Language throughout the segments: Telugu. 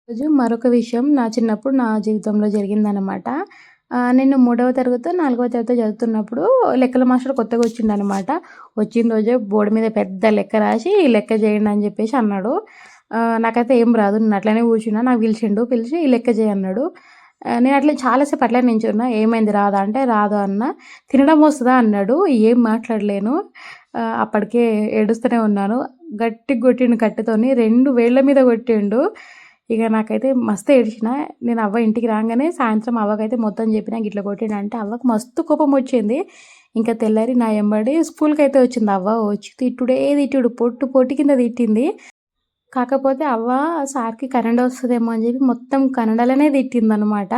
రోజు మరొక విషయం నా చిన్నప్పుడు నా జీవితంలో జరిగిందనమాట. నేను మూడవ తరగతో, నాలుగవ తరగతో చదువుతున్నప్పుడు లెక్కల మాస్టర్ కొత్తగా వచ్చిండనమాట. వచ్చిన రోజే బోర్డ్ మీద పెద్ద లెక్క రాసి, "ఈ లెక్క చేయండి" అని చెప్పేసి అన్నాడు. నాకైతే ఏం రాదు. నేను అట్లనే కూర్చున్నా. నాకు పిలిచిండు. పిలిచి "ఈ లెక్క చేయి" అన్నాడు. నేను అట్లా చాలా సేపు అట్లనే నించున్నా. "ఏమైంది రాదా?" అంటే, "రాదు" అన్నా. "తినడం వస్తదా?" అన్నాడు. ఏం మాట్లాడలేను. అప్పటికే ఏడుస్తూనే ఉన్నాను. గట్టిగా కొట్టిండు కట్టెతోని. 2 వేళ్ళ మీద కొట్టిండు. ఇగ నాకైతే మస్తు ఏడ్చిన. నేను అవ్వ ఇంటికి రాంగానే సాయంత్రం అవ్వకైతే మొత్తం చెప్పినా గిట్ల కొట్టిండంటే అవ్వకు మస్తు కోపమొచ్చింది. ఇంకా తెల్లారి నా ఎంబడి స్కూల్‌కైతే వచ్చింది అవ్వ. వచ్చి తిట్టుడే తిట్టుడు. పొట్టు పొట్టు కింద తిట్టింది. కాకపోతే అవ్వ సార్‌కి కరెంట్ వస్తదేమో అని చెప్పి మొత్తం కన్నడలోనే తిట్టిందనమాట.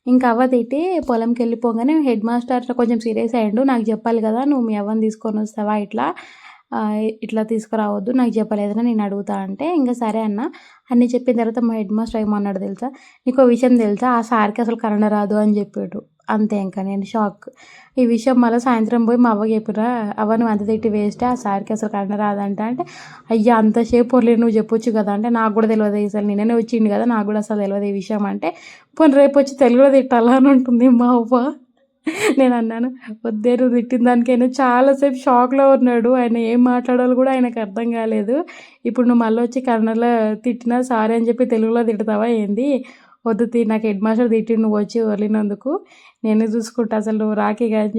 ఇంక అవ్వ తిట్టి పొలంకెళ్ళిపోగానే హెడ్ మాస్టర్ కొంచెం సీరియస్ అయ్యిండు. నాకు చెప్పాలి కదా! నువ్వు మీ అవ్వని తీసుకొనొస్తావా ఇట్లా? ఇట్లా తీసుకురావద్దు. నాకు చెప్పలేదని నేను అడుగుతా అంటే, ఇంక సరే అన్నా. అన్నీ చెప్పిన తర్వాత మా హెడ్ మాస్టర్ ఏమన్నాడో తెలుసా? "నీకో విషయం తెలుసా? ఆ సార్‌కి అసలు కన్నడ రాదు" అని చెప్పిండు. అంతే ఇంక నేను షాక్. ఈ విషయం మళ్ళా సాయంత్రం పోయి మా అవ్వకి చెప్పినా, "అవ్వ నువ్వు అంత తిట్టి వేస్టే ఆ సార్‌కి అసలు కన్నడ రాదంట" అంటే, "అయ్యా! అంతసేపు ఒర్రి నువ్వు చెప్పొచ్చు కదా!" అంటే, "నాకు కూడా తెలవదే అసలు నిన్ననే వచ్చిండు కదా! నాకు కూడా అసలు తెలవదు ఈ విషయం" అంటే, "పోనీ రేపొచ్చి తెలుగులో తిట్టాలా" అని అంటుంది మా అవ్వ. నేనన్నాను, "వద్దే నువ్వు తిట్టిన దానికైనా" చాలా సేపు షాక్‌లో ఉన్నాడు. ఆయన ఏం మాట్లాడాలో కూడా ఆయనకు అర్థం కాలేదు. "ఇప్పుడు నువ్వు మళ్ళొచ్చి కన్నడలో తిట్టినా సారీ అని చెప్పి తెలుగులో తిడతావా ఏంది? వద్దు నాకు హెడ్ మాస్టర్ తిట్టిండు నువ్వొచ్చి ఒర్లినందుకు. నేనే చూసుకుంటా అసలు నువ్వు రాకిగ" అని